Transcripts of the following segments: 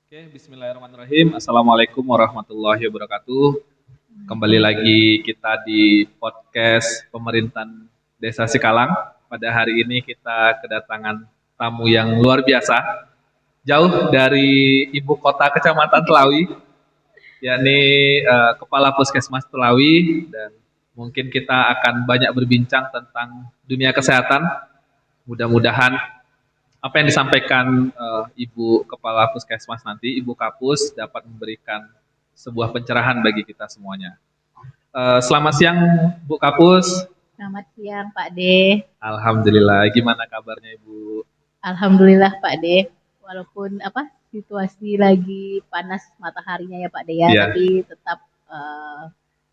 Oke, bismillahirrahmanirrahim. Assalamualaikum warahmatullahi wabarakatuh. Kembali lagi kita di podcast pemerintahan Desa Sikalang. Pada hari ini kita kedatangan tamu yang luar biasa, jauh dari ibu kota Kecamatan Telawi, yakni Kepala Puskesmas Telawi, dan mungkin kita akan banyak berbincang tentang dunia kesehatan. Mudah-mudahan apa yang disampaikan Ibu Kepala Puskesmas nanti, Ibu Kapus, dapat memberikan sebuah pencerahan bagi kita semuanya. Selamat siang, Bu Kapus. Selamat siang Pak D. Alhamdulillah, gimana kabarnya Ibu? Alhamdulillah Pak D. Walaupun situasi lagi panas mataharinya ya Pak D ya, Ya, tapi tetap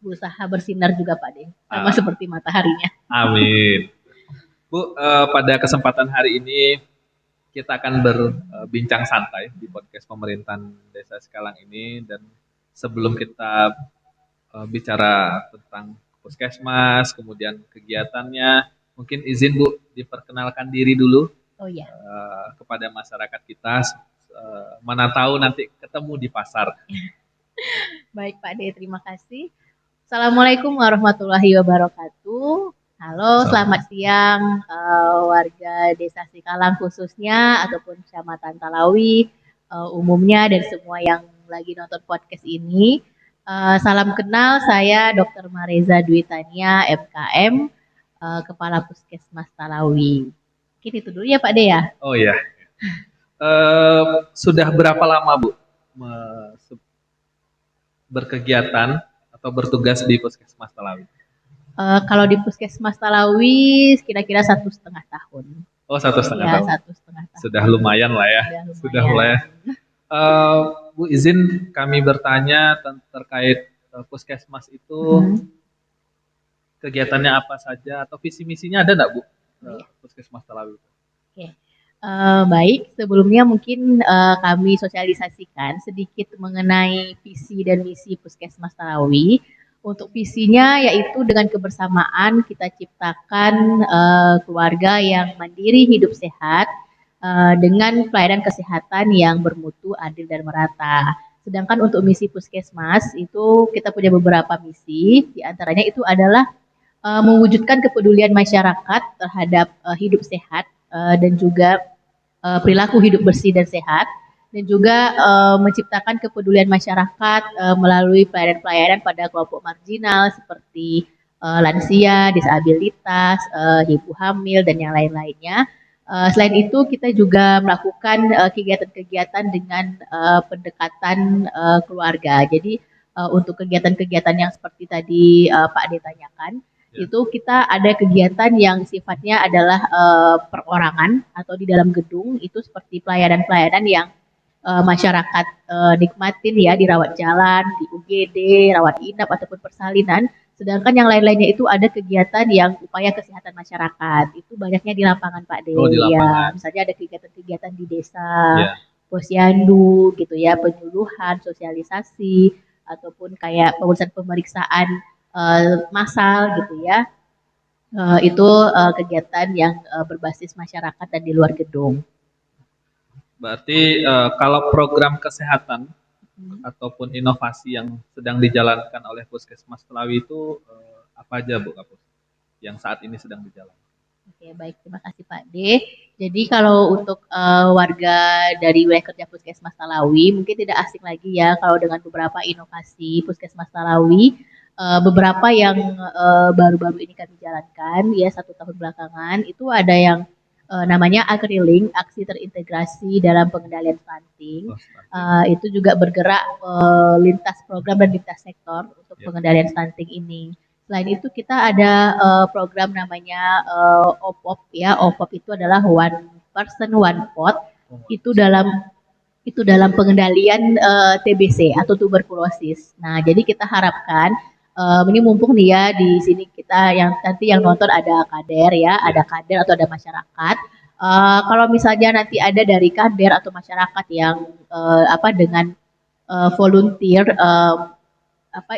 berusaha bersinar juga Pak D. Sama seperti mataharinya. Amin. Bu, pada kesempatan hari ini kita akan berbincang santai di podcast pemerintahan Desa Sikalang ini, dan sebelum kita bicara tentang puskesmas, kemudian kegiatannya, mungkin izin Bu diperkenalkan diri dulu Oh ya. Kepada masyarakat kita, mana tahu nanti ketemu di pasar. Baik Pak D, terima kasih. Assalamualaikum warahmatullahi wabarakatuh. Halo, selamat siang warga Desa Sikalang khususnya ataupun Kecamatan Talawi umumnya dan semua yang lagi nonton podcast ini. Salam kenal, saya Dr. Mareza Dwi Tania, MKM, Kepala Puskesmas Talawi. Mungkin itu dulu ya Pak De ya. Oh ya. Sudah berapa lama Bu berkegiatan atau bertugas di Puskesmas Talawi? Kalau di Puskesmas Talawi kira-kira 1,5 tahun. Oh, 1,5 tahun. 1,5 tahun. Sudah lumayan lah ya. Sudah lumayan. Bu, izin kami bertanya terkait Puskesmas itu kegiatannya apa saja atau visi misinya ada nggak Bu? Puskesmas Talawi. Oke. Baik, sebelumnya mungkin kami sosialisasikan sedikit mengenai visi dan misi Puskesmas Talawi. Untuk visinya yaitu dengan kebersamaan kita ciptakan keluarga yang mandiri, hidup sehat, dengan pelayanan kesehatan yang bermutu, adil, dan merata. Sedangkan untuk misi Puskesmas itu kita punya beberapa misi, diantaranya itu adalah mewujudkan kepedulian masyarakat terhadap hidup sehat dan juga perilaku hidup bersih dan sehat, dan juga menciptakan kepedulian masyarakat melalui pelayanan-pelayanan pada kelompok marginal seperti lansia, disabilitas, ibu hamil, dan yang lain-lainnya. Selain itu, kita juga melakukan kegiatan-kegiatan dengan pendekatan keluarga. Jadi untuk kegiatan-kegiatan yang seperti tadi Pak De tanyakan, itu kita ada kegiatan yang sifatnya adalah perorangan atau di dalam gedung, itu seperti pelayanan-pelayanan yang masyarakat nikmatin ya, di rawat jalan, di UGD, rawat inap ataupun persalinan. Sedangkan yang lain-lainnya itu ada kegiatan yang upaya kesehatan masyarakat. Itu banyaknya di lapangan Pak De. Ya, misalnya ada kegiatan-kegiatan di desa, posyandu gitu ya, penyuluhan, sosialisasi, ataupun kayak pemeriksaan massal gitu ya. Itu kegiatan yang berbasis masyarakat dan di luar gedung. Berarti kalau program kesehatan ataupun inovasi yang sedang dijalankan oleh Puskesmas Telawi itu apa aja Bu Kapus yang saat ini sedang dijalankan? Oke, baik, terima kasih Pak D. Jadi kalau untuk warga dari wilayah kerja Puskesmas Talawi mungkin tidak asing lagi ya kalau dengan beberapa inovasi Puskesmas Talawi, beberapa yang baru-baru ini kami jalankan ya 1 tahun belakangan itu ada yang namanya AgriLink, aksi terintegrasi dalam pengendalian stunting. Itu juga bergerak lintas program dan lintas sektor untuk pengendalian stunting ini. Selain itu kita ada program namanya OPOP ya. OPOP itu adalah One Person One Pot. Itu dalam pengendalian TBC atau tuberkulosis. Nah, jadi kita harapkan ini mumpung nih ya di sini kita yang nanti yang nonton ada kader ya, ada kader atau ada masyarakat. Kalau misalnya nanti ada dari kader atau masyarakat yang dengan volunteer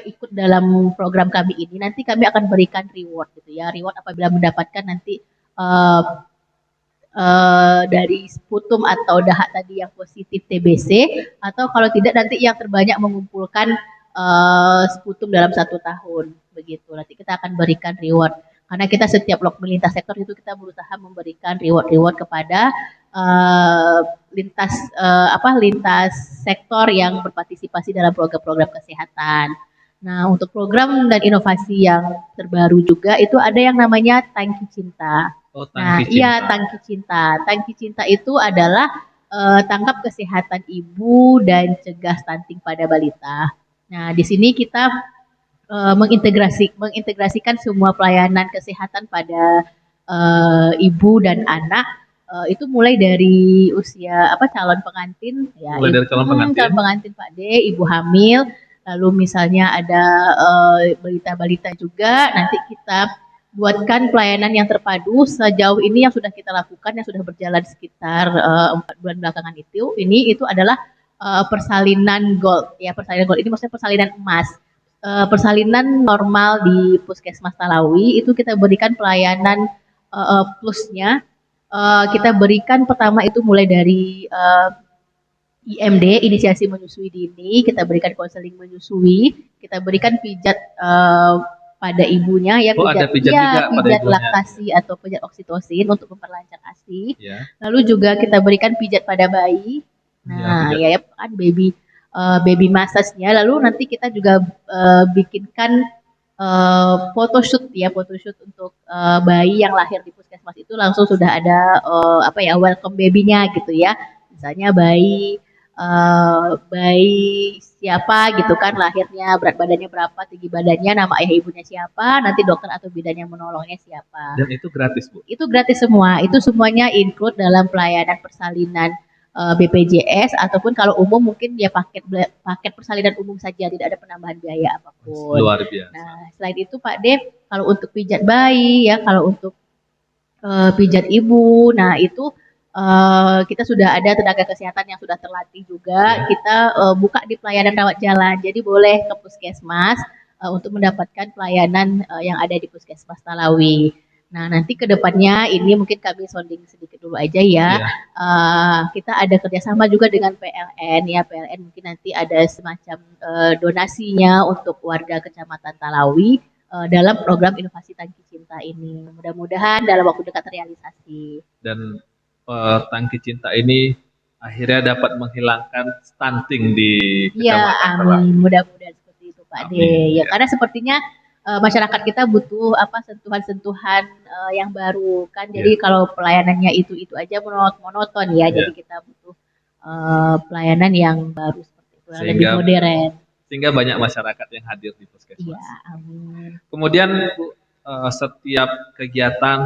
ikut dalam program kami ini, nanti kami akan berikan reward gitu ya. Reward apabila mendapatkan nanti dari sputum atau dahak tadi yang positif TBC, atau kalau tidak nanti yang terbanyak mengumpulkan sputum dalam 1 tahun begitu. Nanti kita akan berikan reward karena kita setiap lintas sektor itu kita berusaha memberikan reward kepada uh, lintas sektor yang berpartisipasi dalam program-program kesehatan. Nah, untuk program dan inovasi yang terbaru juga itu ada yang namanya Tangki Cinta. Oh, Nah, tangki iya cinta. Tangki Cinta. Tangki Cinta itu adalah tangkap kesehatan ibu dan cegah stunting pada balita. Nah, di sini kita mengintegrasikan semua pelayanan kesehatan pada ibu dan anak itu mulai dari usia calon pengantin ya Mulai dari calon pengantin. calon pengantin Pak D, ibu hamil, lalu misalnya ada balita-balita juga nanti kita buatkan pelayanan yang terpadu sejauh ini yang sudah kita lakukan yang sudah berjalan sekitar 4 bulan belakangan itu adalah persalinan gold ya persalinan gold ini maksudnya persalinan emas persalinan normal di Puskesmas Talawi itu kita berikan pelayanan plusnya kita berikan pertama itu mulai dari IMD inisiasi menyusui dini kita berikan konseling menyusui kita berikan pijat pada ibunya ya ada pijat juga pada pijat ibunya. laktasi atau pijat oksitosin untuk memperlancar ASI. Ya. Lalu juga kita berikan pijat pada bayi. Nah, ya kan baby massage-nya. Lalu nanti kita juga bikinkan photoshoot untuk bayi yang lahir di puskesmas itu langsung sudah ada welcome baby-nya gitu ya. Misalnya bayi siapa gitu kan lahirnya berat badannya berapa tinggi badannya nama ayah ibunya siapa nanti dokter atau bidan yang menolongnya siapa dan itu gratis Bu itu gratis semua itu semuanya include dalam pelayanan persalinan BPJS ataupun kalau umum mungkin ya paket persalinan umum saja tidak ada penambahan biaya apapun luar biasa. Nah selain itu Pak D kalau untuk pijat bayi ya kalau untuk pijat ibu nah itu kita sudah ada tenaga kesehatan yang sudah terlatih juga. Kita buka di pelayanan rawat jalan. Jadi boleh ke puskesmas untuk mendapatkan pelayanan yang ada di Puskesmas Talawi. Nah, nanti ke depannya ini mungkin kami sounding sedikit dulu aja ya. Kita ada kerjasama juga dengan PLN ya. PLN mungkin nanti ada semacam donasinya untuk warga Kecamatan Talawi dalam program inovasi Tangki Cinta ini. Mudah-mudahan dalam waktu dekat terrealisasi. Dan Tangki Cinta ini akhirnya dapat menghilangkan stunting di Kecamatan Talawi. Amin. Mudah-mudahan seperti itu Pak D. Ya, karena sepertinya masyarakat kita butuh sentuhan-sentuhan yang baru kan. Jadi kalau pelayanannya itu aja monoton ya. Jadi kita butuh pelayanan yang baru seperti itu, yang lebih modern. Sehingga banyak masyarakat yang hadir di puskesmas. Iya, amin. Kemudian setiap kegiatan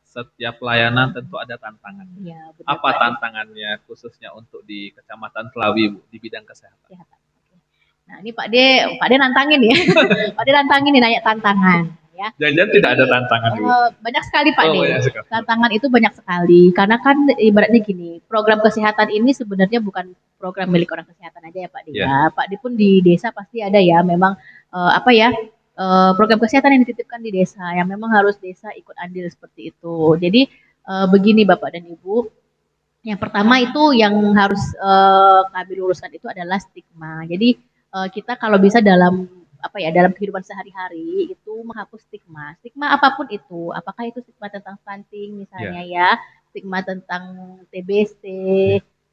setiap pelayanan tentu ada tantangan. Ya, apa tantangannya khususnya untuk di Kecamatan Talawi Bu, di bidang kesehatan? Nah ini Pak D nantangin ya. Pak D nantangin nih nanya tantangan. Ya. Jangan-jangan tidak ada tantangan Bu? Banyak sekali Pak D. Sekali. Tantangan itu banyak sekali. Karena kan ibaratnya gini, program kesehatan ini sebenarnya bukan program milik orang kesehatan aja ya Pak D. Ya. Pak D pun di desa pasti ada ya memang program kesehatan yang dititipkan di desa yang memang harus desa ikut andil seperti itu. Jadi begini Bapak dan Ibu, yang pertama itu yang harus kami luruskan itu adalah stigma. Jadi kita kalau bisa dalam dalam kehidupan sehari-hari itu menghapus stigma apapun itu, apakah itu stigma tentang stunting misalnya ya, stigma tentang TBC,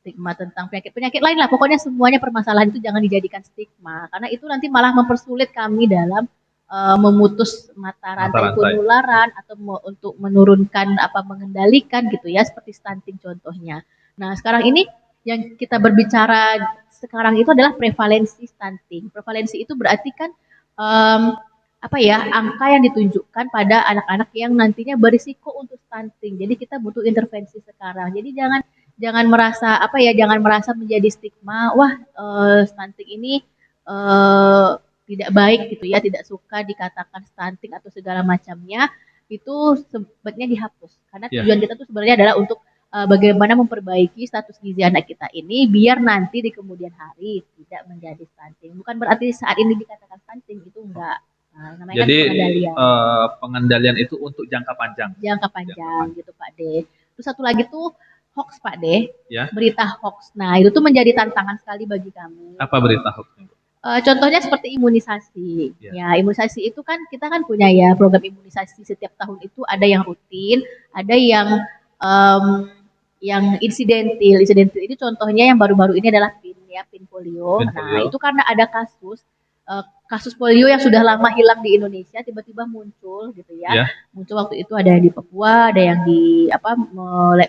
stigma tentang penyakit lain lah, pokoknya semuanya permasalahan itu jangan dijadikan stigma karena itu nanti malah mempersulit kami dalam memutus mata rantai penularan atau untuk menurunkan mengendalikan gitu ya seperti stunting contohnya. Nah sekarang ini yang kita berbicara sekarang itu adalah prevalensi stunting. Prevalensi itu berarti kan angka yang ditunjukkan pada anak-anak yang nantinya berisiko untuk stunting. Jadi kita butuh intervensi sekarang. Jadi jangan merasa menjadi stigma. Wah stunting ini tidak baik gitu ya, tidak suka dikatakan stunting atau segala macamnya. Itu sebaiknya dihapus. Karena tujuan kita tuh sebenarnya adalah untuk bagaimana memperbaiki status gizi anak kita ini biar nanti di kemudian hari tidak menjadi stunting. Bukan berarti saat ini dikatakan stunting itu enggak. Namanya jadi kan pengendalian. Pengendalian itu untuk jangka panjang. Jangka panjang gitu Pak D. Terus satu lagi tuh hoax Pak De, Ya, berita hoax. Nah itu tuh menjadi tantangan sekali bagi kami. apa berita hoax? Contohnya seperti imunisasi. Ya, Ya, imunisasi itu kan kita kan punya ya program imunisasi setiap tahun itu ada yang rutin, ada em, yang insidentil. Insidentil itu contohnya yang baru-baru ini adalah PIN ya, PIN polio. pin Nah, polio. itu karena ada kasus polio yang sudah lama hilang di Indonesia tiba-tiba muncul gitu ya. Ya, Muncul waktu itu ada di Papua, ada yang di apa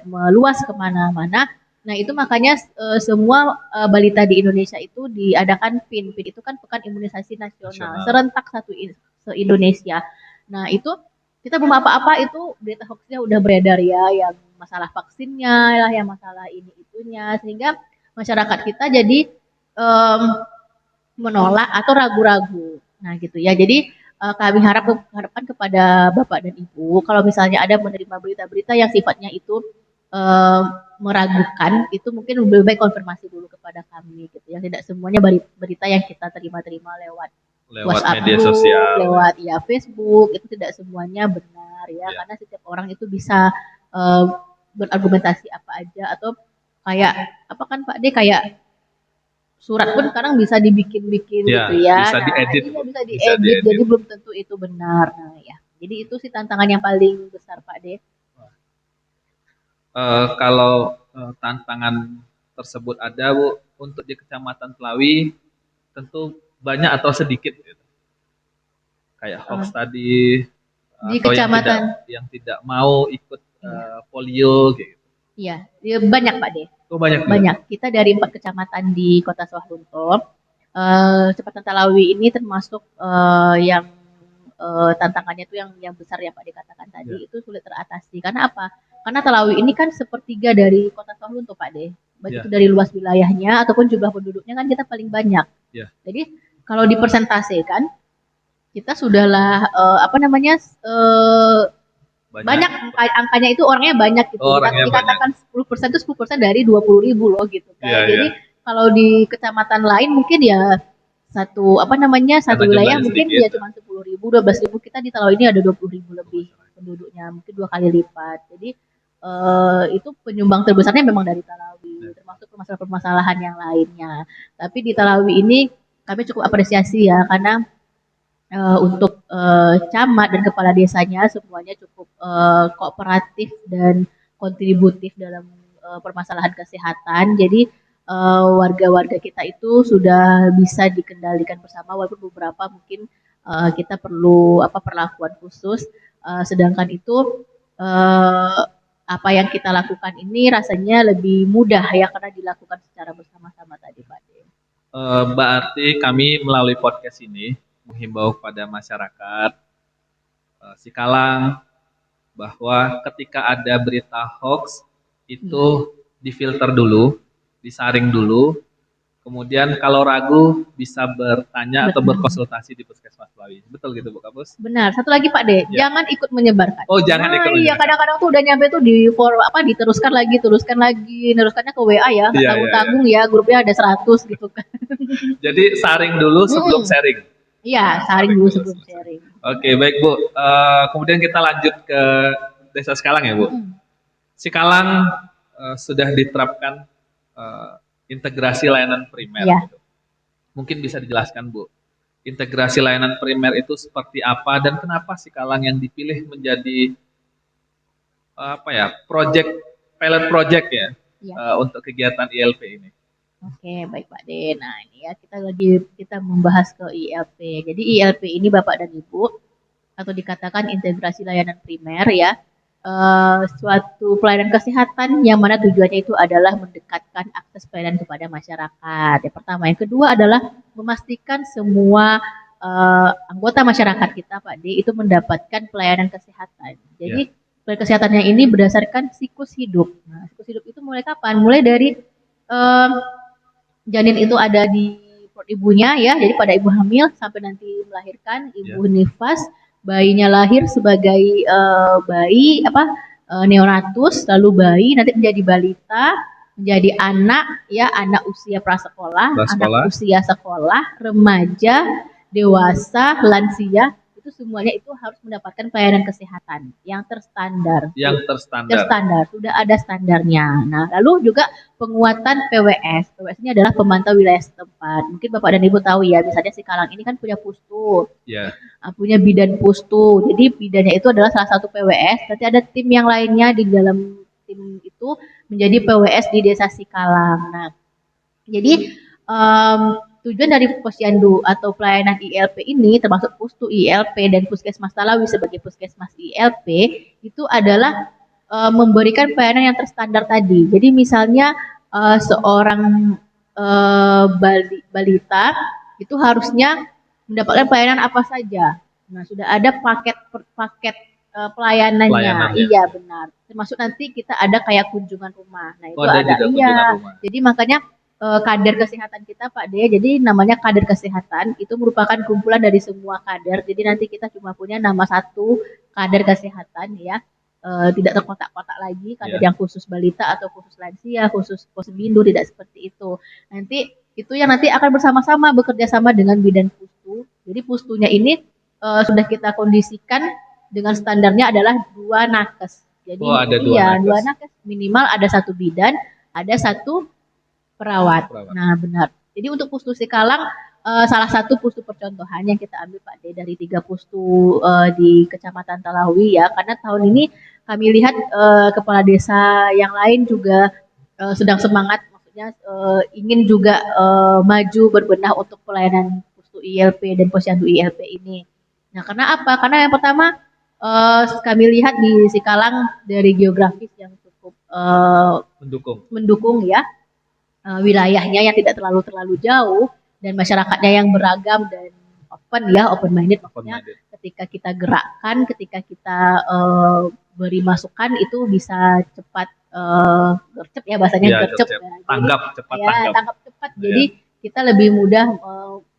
meluas kemana-mana. Nah, itu makanya semua balita di Indonesia itu diadakan PIN. PIN itu kan Pekan Imunisasi Nasional, nasional. serentak se-Indonesia. Nah, itu kita belum apa-apa itu berita hoaxnya udah beredar ya, yang masalah vaksinnya lah, yang masalah ini itunya, sehingga masyarakat kita jadi em, menolak atau ragu-ragu. Nah, gitu ya. Jadi kami harapkan kepada Bapak dan Ibu, kalau misalnya ada menerima berita-berita yang sifatnya itu eh, meragukan, itu mungkin lebih baik konfirmasi dulu kepada kami gitu ya. Tidak semuanya berita yang kita terima-terima lewat Lewat WhatsApp media group, sosial. lewat ya Facebook, itu tidak semuanya benar ya, Ya, karena setiap orang itu bisa eh, berargumentasi apa aja, atau kayak apa kan Pak D, kayak surat pun sekarang bisa dibikin-bikin ya, gitu ya. bisa Nah, diedit, iya Bu. bisa Bisa diedit, jadi diedit. belum tentu itu benar. Nah, ya. Jadi itu sih tantangan yang paling besar Pak De. Kalau tantangan tersebut ada, Bu, untuk di Kecamatan Telawi tentu banyak atau sedikit gitu. Kayak hoax Eh, tadi di atau kecamatan, yang tidak mau ikut iya, polio gitu. iya, iya, banyak Pak De. Oh, banyak juga. Banyak. Kita dari 4 kecamatan di Kota Sawah Lunto, Kecamatan Talawi ini termasuk yang tantangannya itu yang besar ya Pak dikatakan Ya, tadi, itu sulit teratasi. Karena apa? Karena Talawi ini kan sepertiga dari Kota Sawah Lunto Pak De. Baik itu ya, dari luas wilayahnya ataupun jumlah penduduknya kan kita paling banyak. ya. Jadi kalau dipersentasikan kita sudahlah apa namanya Banyak. banyak, angkanya itu orangnya banyak gitu. Oh, orangnya banyak. Dikatakan 10% itu 10% dari 20.000 loh gitu Iya, kan. iya. Jadi kalau di kecamatan lain mungkin ya satu apa namanya Karena satu wilayah jumlahnya mungkin sedikit. ya cuma 10.000, 12.000, kita di Talaw ini ada 20.000 lebih penduduknya, mungkin 2 kali lipat. Jadi itu penyumbang terbesarnya memang dari Talawi, termasuk permasalahan-permasalahan yang lainnya. Tapi di Talawi ini kami cukup apresiasi ya, karena untuk camat dan kepala desanya semuanya cukup kooperatif dan kontributif dalam permasalahan kesehatan. Jadi warga-warga kita itu sudah bisa dikendalikan bersama, walaupun beberapa mungkin kita perlu apa perlakuan khusus. Sedangkan itu uh, apa yang kita lakukan ini rasanya lebih mudah ya, karena dilakukan secara bersama-sama tadi Pak De. Berarti kami melalui podcast ini menghimbau kepada masyarakat Sikalang bahwa ketika ada berita hoax Iya. itu difilter dulu, disaring dulu, kemudian kalau ragu bisa bertanya atau Betul. berkonsultasi di Puskesmas Telawi. Betul gitu Bu Kapus? Benar. Satu lagi Pak De, Ya. jangan ikut menyebarkan. Oh, jangan Nah, ikut iya menyebarkan. kadang-kadang tuh udah nyampe tuh di apa diteruskan lagi, teruskannya ke WA ya, nggak Iya, iya, iya. tanggung-tanggung ya, grupnya ada 100 gitu kan. Jadi saring dulu sebelum sharing. Iya, saring Saring dulu dulu. sebelum sharing. Oke, baik Bu. Kemudian kita lanjut ke Desa Sikalang ya Bu. Sikalang sudah diterapkan eh, integrasi layanan primer. Iya. Gitu. Mungkin bisa dijelaskan Bu, integrasi layanan primer itu seperti apa dan kenapa Sikalang yang dipilih menjadi apa ya, pilot project ya Iya. untuk kegiatan ILP ini. Oke, baik Pak De. Nah, ini ya kita membahas ke ILP. Jadi ILP ini Bapak dan Ibu, atau dikatakan integrasi layanan primer ya, suatu pelayanan kesehatan yang mana tujuannya itu adalah mendekatkan akses pelayanan kepada masyarakat. Yang pertama, yang kedua adalah memastikan semua anggota masyarakat kita Pak D itu mendapatkan pelayanan kesehatan. Jadi pelayanan kesehatannya ini berdasarkan siklus hidup. Nah, siklus hidup itu mulai kapan? Mulai dari janin itu ada di perut ibunya ya, jadi pada ibu hamil sampai nanti melahirkan, ibu nifas, bayinya lahir sebagai bayi apa neonatus, lalu bayi nanti menjadi balita, menjadi anak ya, anak usia prasekolah, anak usia sekolah, remaja, dewasa, lansia, itu itu semuanya itu harus mendapatkan pelayanan kesehatan yang terstandar. Yang terstandar. Terstandar, sudah ada standarnya. Nah, lalu juga penguatan PWS. PWS ini adalah pemantau wilayah setempat. Mungkin Bapak dan Ibu tahu ya, misalnya si Kalang ini kan punya pustu, Ya. punya bidan pustu. Jadi bidannya itu adalah salah satu PWS. Nanti ada tim yang lainnya di dalam tim itu menjadi PWS di Desa Sikalang. Nah, jadi tujuan dari Posyandu atau pelayanan ILP ini termasuk Pustu ILP dan Puskesmas Talawi sebagai Puskesmas ILP itu adalah memberikan pelayanan yang terstandar tadi. Jadi misalnya seorang balita itu harusnya mendapatkan pelayanan apa saja. Nah, sudah ada paket pelayanannya. Iya, benar. Termasuk nanti kita ada kayak kunjungan rumah. Nah, itu ada iya. Rumah. Jadi makanya kader kesehatan kita Pak De, jadi namanya kader kesehatan itu merupakan kumpulan dari semua kader. Jadi nanti kita cuma punya nama satu kader kesehatan ya, tidak terkotak-kotak lagi kader yang khusus balita atau khusus lansia, khusus posbindu, tidak seperti itu. Nanti itu yang nanti akan bersama-sama bekerja sama dengan bidan pustu. Jadi pustunya ini sudah kita kondisikan dengan standarnya adalah 2 nakes. Jadi ada 2 nakes minimal, ada 1 bidan, ada 1 perawat. Nah, benar. Jadi untuk pustu Sikalang salah satu pustu percontohan yang kita ambil Pak De dari 3 pustu di Kecamatan Talawi ya, karena tahun ini kami lihat kepala desa yang lain juga sedang semangat, maksudnya ingin juga maju berbenah untuk pelayanan pustu ILP dan Posyandu ILP ini. Nah, karena apa? Karena yang pertama kami lihat di Sikalang dari geografis yang cukup mendukung ya. Wilayahnya yang tidak terlalu jauh dan masyarakatnya yang beragam dan open minded, maksudnya ketika kita gerakkan, ketika kita beri masukan itu bisa cepat gercep ya bahasanya, gercep ya. Tanggap cepat. Jadi kita lebih mudah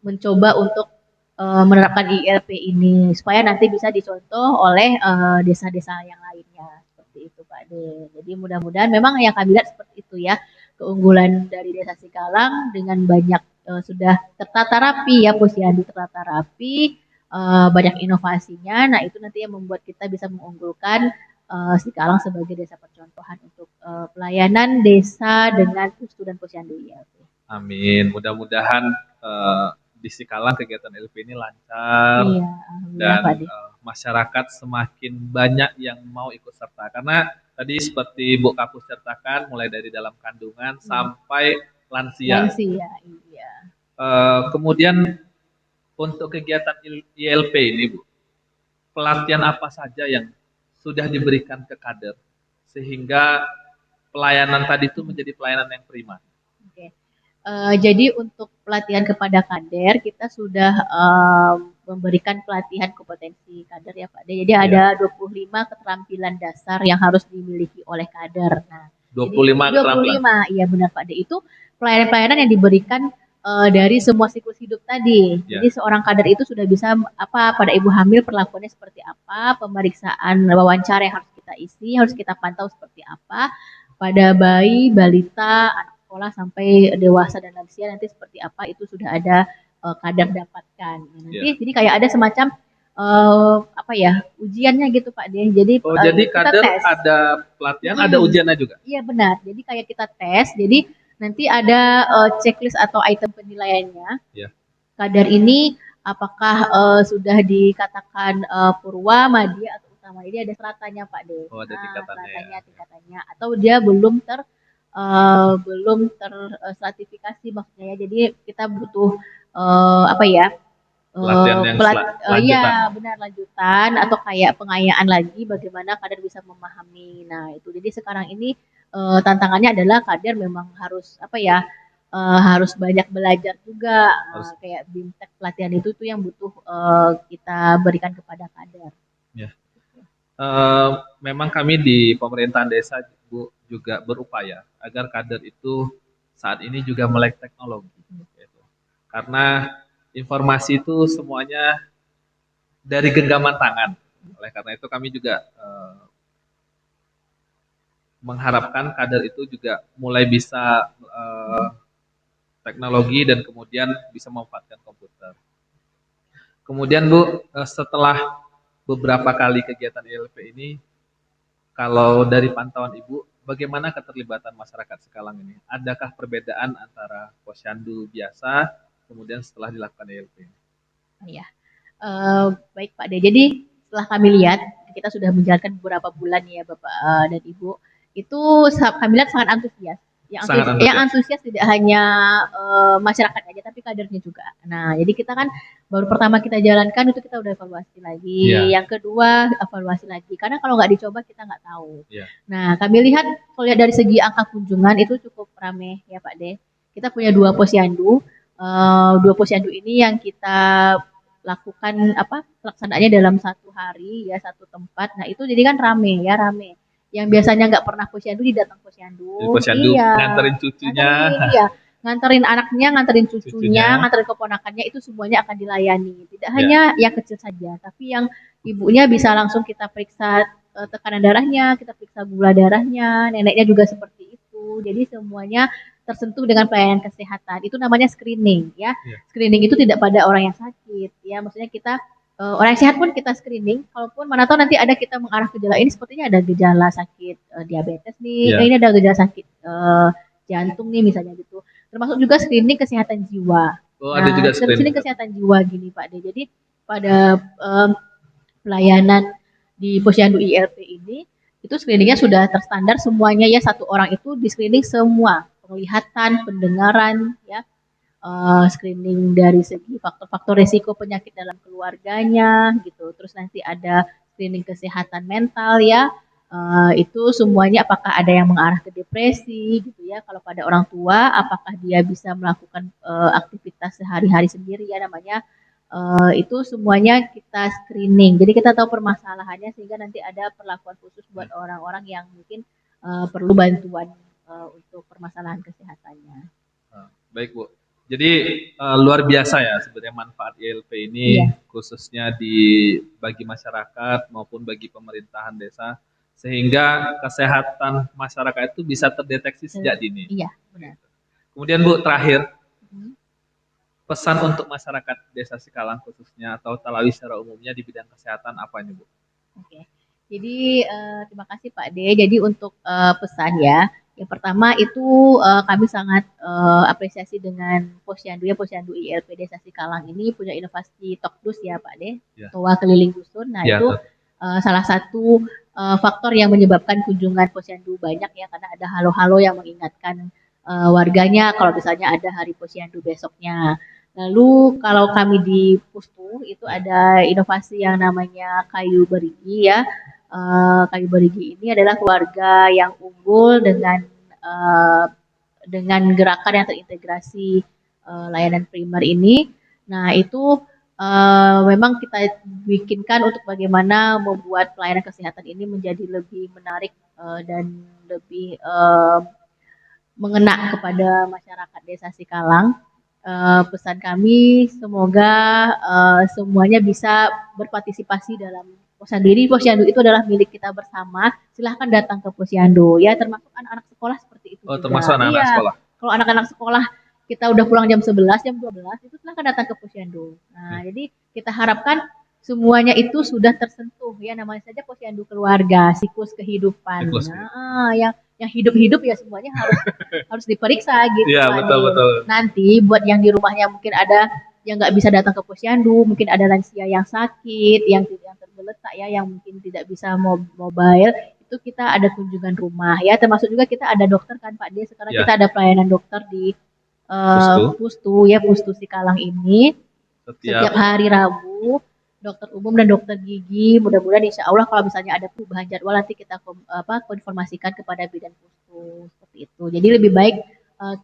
mencoba untuk menerapkan ILP ini supaya nanti bisa dicontoh oleh desa-desa yang lainnya seperti itu Pak De. Jadi mudah-mudahan memang yang kami lihat seperti itu ya, keunggulan dari Desa Sikalang dengan banyak sudah tertata rapi ya, Posyandu tertata rapi, banyak inovasinya. Nah, itu nanti yang membuat kita bisa mengunggulkan Sikalang sebagai desa percontohan untuk pelayanan desa dengan pustu dan Posyandu ILP. Amin. Mudah-mudahan di Sikalang kegiatan ILP ini lancar dan masyarakat semakin banyak yang mau ikut serta, karena tadi seperti Bu Kapus ceritakan, mulai dari dalam kandungan sampai lansia. Iya. Kemudian untuk kegiatan ILP ini, Bu, pelatihan apa saja yang sudah diberikan ke kader sehingga pelayanan tadi itu menjadi pelayanan yang prima? Jadi untuk pelatihan kepada kader kita sudah memberikan pelatihan kompetensi kader ya Pak De. Jadi ada 25 keterampilan dasar yang harus dimiliki oleh kader. Nah, 25 iya benar Pak De, itu pelayanan-pelayanan yang diberikan dari semua siklus hidup tadi. Jadi seorang kader itu sudah bisa pada ibu hamil perlakuannya seperti apa, pemeriksaan wawancara yang harus kita isi, harus kita pantau seperti apa, pada bayi, balita, anak sekolah sampai dewasa dan lansia nanti seperti apa, itu sudah ada kader dapatkan. Nanti jadi kayak ada semacam ujiannya gitu Pak De. Jadi jadi kader tes. Ada pelatihan, ada ujiannya juga. Iya benar. Jadi kayak kita tes. Jadi nanti ada checklist atau item penilaiannya. Kader ini apakah sudah dikatakan purwa, madya atau utama. Ini ada seratanya Pak De. Ada tingkatannya. Atau dia belum tersertifikasi maksudnya ya. Jadi kita butuh pelatihan yang lanjutan. Iya benar, lanjutan atau kayak pengayaan lagi bagaimana kader bisa memahami. Nah itu jadi sekarang ini tantangannya adalah kader memang harus harus banyak belajar juga, kayak BIMTEK pelatihan itu tuh yang butuh kita berikan kepada kader. Memang kami di pemerintahan desa Bu juga berupaya agar kader itu saat ini juga melek teknologi, karena informasi itu semuanya dari genggaman tangan. Oleh karena itu kami juga mengharapkan kader itu juga mulai bisa teknologi dan kemudian bisa memanfaatkan komputer. Kemudian Bu, setelah beberapa kali kegiatan ILP ini, kalau dari pantauan Ibu, bagaimana keterlibatan masyarakat Sekalang ini? Adakah perbedaan antara posyandu biasa, kemudian setelah dilakukan ILP? Ya, baik Pak De. Jadi setelah kami lihat, kita sudah menjalankan beberapa bulan ya Bapak dan Ibu, itu kami lihat sangat antusias. Sangat Yang antusias. antusias tidak hanya masyarakat aja, tapi kadernya juga. Nah, jadi kita kan baru pertama kita jalankan itu kita udah evaluasi lagi, Iya. yang kedua evaluasi lagi. Karena kalau nggak dicoba kita nggak tahu. Iya. Nah, kami lihat kalau lihat dari segi angka kunjungan itu cukup ramai ya Pak De. Kita punya dua posyandu ini yang kita lakukan pelaksanaannya dalam satu hari ya, satu tempat. Nah itu jadi kan rame. Yang biasanya nggak pernah posyandu datang Jadi posyandu. posyandu Iya. nganterin cucunya. Nganterin anaknya, nganterin cucunya, Cucunya. nganterin keponakannya, itu semuanya akan dilayani. Tidak Ya. hanya yang kecil saja, tapi yang ibunya bisa langsung kita periksa tekanan darahnya, kita periksa gula darahnya, neneknya juga seperti itu. Jadi semuanya tersentuh dengan pelayanan kesehatan. Itu namanya screening ya. Screening itu tidak pada orang yang sakit ya. Maksudnya kita orang yang sehat pun kita screening. Kalaupun mana tahu nanti ada kita mengarah gejala ini, sepertinya ada gejala sakit diabetes nih, ini ada gejala sakit jantung nih misalnya gitu. Termasuk juga screening kesehatan jiwa. Oh, ada juga screening kesehatan jiwa gini Pak De. Jadi pada pelayanan di posyandu ILP ini itu screeningnya sudah terstandar semuanya ya, satu orang itu di screening semua, penglihatan, pendengaran ya, screening dari segi faktor-faktor risiko penyakit dalam keluarganya gitu. Terus nanti ada screening kesehatan mental ya, itu semuanya apakah ada yang mengarah ke depresi gitu ya. Kalau pada orang tua apakah dia bisa melakukan aktivitas sehari-hari sendiri ya, namanya itu semuanya kita screening. Jadi kita tahu permasalahannya sehingga nanti ada perlakuan khusus buat orang-orang yang mungkin perlu bantuan untuk permasalahan kesehatannya. Baik Bu. Jadi luar biasa ya sebenarnya manfaat ILP ini, khususnya bagi masyarakat maupun bagi pemerintahan desa, sehingga kesehatan masyarakat itu bisa terdeteksi sejak dini. Iya, benar. Kemudian Bu, terakhir, pesan untuk masyarakat Desa Sikalang khususnya atau Talawi secara umumnya di bidang kesehatan apa ini Bu? Oke. Jadi terima kasih Pak D. Jadi untuk pesan ya, yang pertama itu kami sangat apresiasi dengan posyandu ILP Desa Sikalang ini punya inovasi Tokdus ya Pak D. Toa keliling dusun. Nah itu salah satu faktor yang menyebabkan kunjungan posyandu banyak ya, karena ada halo-halo yang mengingatkan warganya kalau misalnya ada hari posyandu besoknya. Lalu kalau kami di Pustu itu ada inovasi yang namanya kayu berigi ya. Kayu berigi ini adalah keluarga yang unggul dengan gerakan yang terintegrasi layanan primer ini. Nah itu memang kita bikinkan untuk bagaimana membuat pelayanan kesehatan ini menjadi lebih menarik dan lebih mengena kepada masyarakat Desa Sikalang. Pesan kami semoga semuanya bisa berpartisipasi dalam posyandu ini. Posyandu itu adalah milik kita bersama. Silahkan datang ke posyandu ya, termasuk anak-anak sekolah seperti itu. Oh, termasuk anak-anak sekolah. Kalau anak-anak sekolah kita udah pulang jam 11, jam 12 itu silahkan datang ke posyandu. Nah, jadi kita harapkan semuanya itu sudah tersentuh ya, namanya saja posyandu keluarga, siklus kehidupan. Nah, yang hidup-hidup ya semuanya harus diperiksa gitu. Iya, betul. Nanti buat yang di rumahnya mungkin ada yang nggak bisa datang ke posyandu, mungkin ada lansia yang sakit, yang tergeletak ya, yang mungkin tidak bisa mobile, itu kita ada kunjungan rumah ya, termasuk juga kita ada dokter kan Pak D. Sekarang kita ada pelayanan dokter di Pustu Sikalang ini setiap hari Rabu, dokter umum dan dokter gigi. Mudah-mudahan insya Allah kalau misalnya ada perubahan jadwal nanti kita konfirmasikan kepada bidan Pustu seperti itu. Jadi lebih baik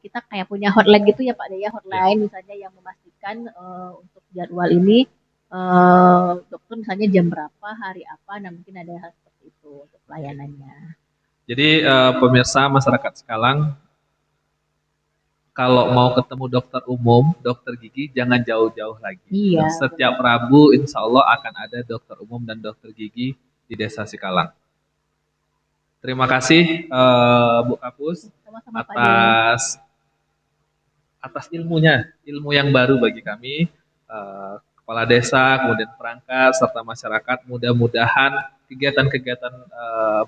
kita kayak punya hotline gitu ya Pak Dea, hotline misalnya yang memastikan untuk jadwal ini dokter misalnya jam berapa, hari apa, nah mungkin ada hal seperti itu untuk pelayanannya. Jadi pemirsa masyarakat Sikalang, kalau mau ketemu dokter umum, dokter gigi, jangan jauh-jauh lagi. Iya. Setiap Rabu, insya Allah akan ada dokter umum dan dokter gigi di Desa Sikalang. Terima kasih Bu Kapus atas ilmunya, ilmu yang baru bagi kami. kepala desa, kemudian perangkat, serta masyarakat. Mudah-mudahan kegiatan-kegiatan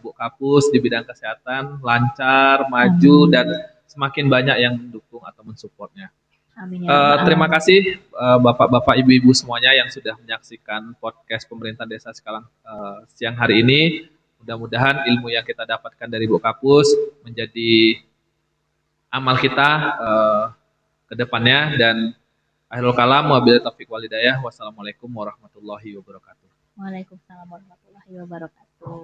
Bu Kapus di bidang kesehatan lancar, maju, Amin. dan semakin banyak yang mendukung atau mensupportnya. Amin ya rabbal Terima alamin. kasih Bapak-bapak, Ibu-ibu semuanya yang sudah menyaksikan podcast Pemerintah Desa Sikalang siang hari ini. Mudah-mudahan ilmu yang kita dapatkan dari Bu Kapus menjadi amal kita ke depannya, dan akhirul kalam wabillahi taufiq wal hidayah. Wassalamualaikum warahmatullahi wabarakatuh. Waalaikumsalam warahmatullahi wabarakatuh.